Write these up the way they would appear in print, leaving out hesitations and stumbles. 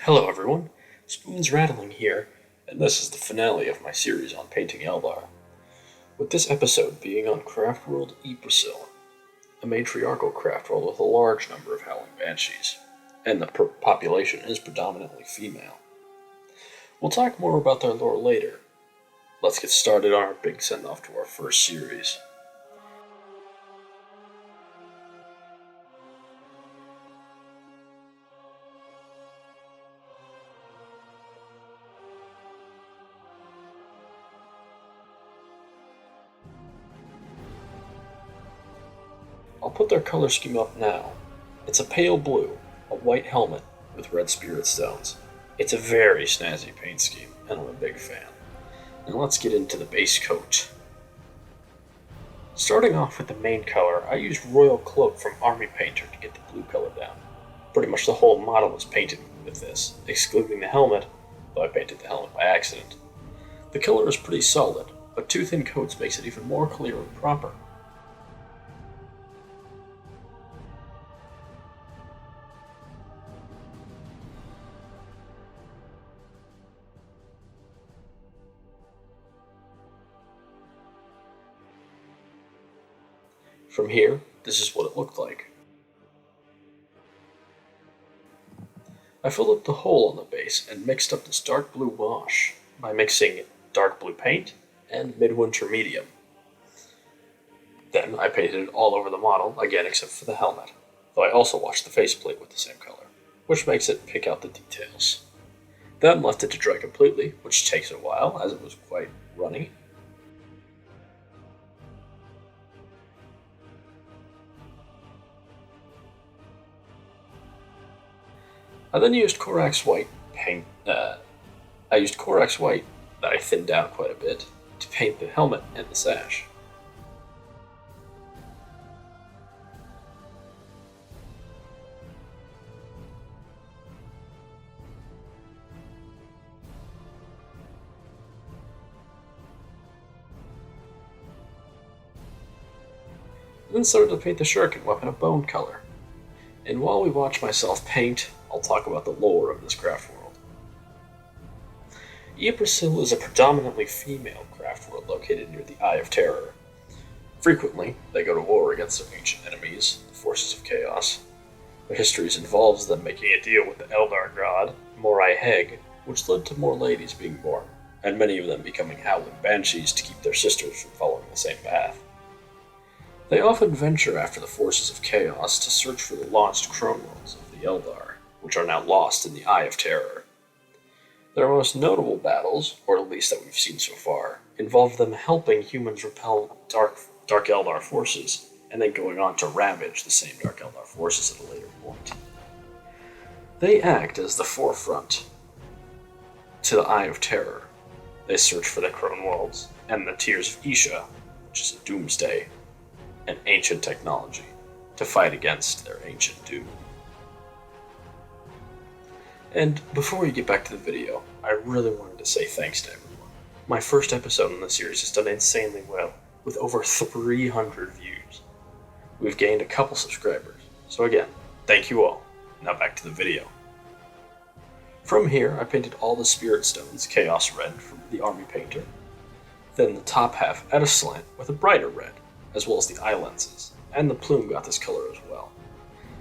Hello everyone, Spoons Rattling here, and this is the finale of my series on painting Eldar, with this episode being on craftworld Iybraesil, a matriarchal craftworld with a large number of howling banshees, and the population is predominantly female. We'll talk more about their lore later. Let's get started on our big send-off to our first series. I'll put their color scheme up now. It's a pale blue, a white helmet with red spirit stones. It's a very snazzy paint scheme, and I'm a big fan. Now let's get into the base coat. Starting off with the main color, I used Royal Cloak from Army Painter to get the blue color down. Pretty much the whole model was painted with this, excluding the helmet, though I painted the helmet by accident. The color is pretty solid, but two thin coats makes it even more clear and proper. From here, this is what it looked like. I filled up the hole on the base and mixed up this dark blue wash by mixing dark blue paint and midwinter medium. Then I painted it all over the model, again except for the helmet, though I also washed the faceplate with the same color, which makes it pick out the details. Then left it to dry completely, which takes a while as it was quite runny. I then used Corax White paint. I used Corax White that I thinned down quite a bit to paint the helmet and the sash. I then started to paint the shuriken weapon a bone color. And while we watch myself paint, I'll talk about the lore of this craft world. Iybraesil is a predominantly female craft world located near the Eye of Terror. Frequently, they go to war against their ancient enemies, the forces of chaos. Their histories involves them making a deal with the Eldar god, Morai Heg, which led to more ladies being born, and many of them becoming howling banshees to keep their sisters from following the same path. They often venture after the forces of chaos to search for the lost craftworlds of the Eldar, which are now lost in the Eye of Terror. Their most notable battles, or at least that we've seen so far, involve them helping humans repel Dark Eldar forces, and then going on to ravage the same Dark Eldar forces at a later point. They act as the forefront to the Eye of Terror. They search for the Crone Worlds and the Tears of Isha, which is a doomsday, and ancient technology, to fight against their ancient doom. And before we get back to the video, I really wanted to say thanks to everyone. My first episode in the series has done insanely well, with over 300 views. We've gained a couple subscribers, so again, thank you all. Now back to the video. From here, I painted all the spirit stones Chaos Red from the Army Painter, then the top half at a slant with a brighter red, as well as the eye lenses, and the plume got this color as well.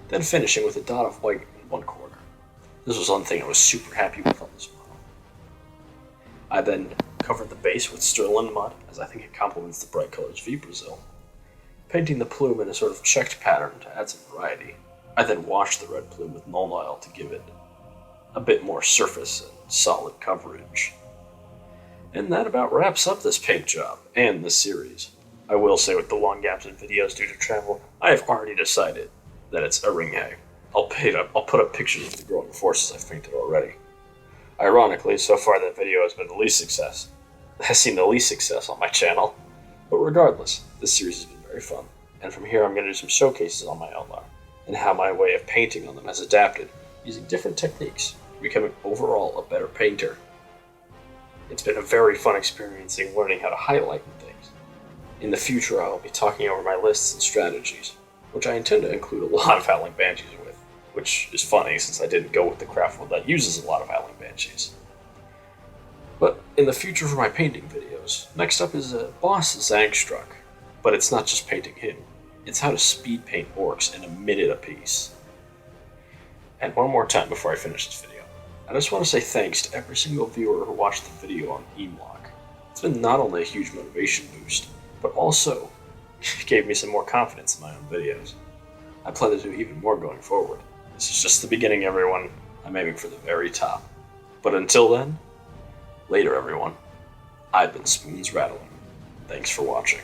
Then finishing with a dot of white in one corner. This was one thing I was super happy with on this model. I then covered the base with sterling mud, as I think it complements the bright colors of Iybraesil, painting the plume in a sort of checked pattern to add some variety. I then washed the red plume with Nuln Oil to give it a bit more surface and solid coverage. And that about wraps up this paint job, and this series. I will say with the long gaps in videos due to travel, I have already decided that it's a ring hag. I'll put up pictures of the growing forces I've painted already. Ironically, so far that video has seen the least success on my channel. But regardless, this series has been very fun, and from here I'm going to do some showcases on my Eldar, and how my way of painting on them has adapted, using different techniques, becoming overall a better painter. It's been a very fun experience learning how to highlight things. In the future, I will be talking over my lists and strategies, which I intend to include a lot of Howling Banshees with which is funny since I didn't go with the craft world that uses a lot of Howling Banshees. But in the future for my painting videos, next up is a boss Zangstruck, but it's not just painting him, it's how to speed paint orcs in a minute apiece. And one more time before I finish this video, I just want to say thanks to every single viewer who watched the video on Emlock. It's been not only a huge motivation boost, but also gave me some more confidence in my own videos. I plan to do even more going forward. This is just the beginning, everyone. I'm aiming for the very top. But until then, later everyone. I've been Spoons Rattling. Thanks for watching.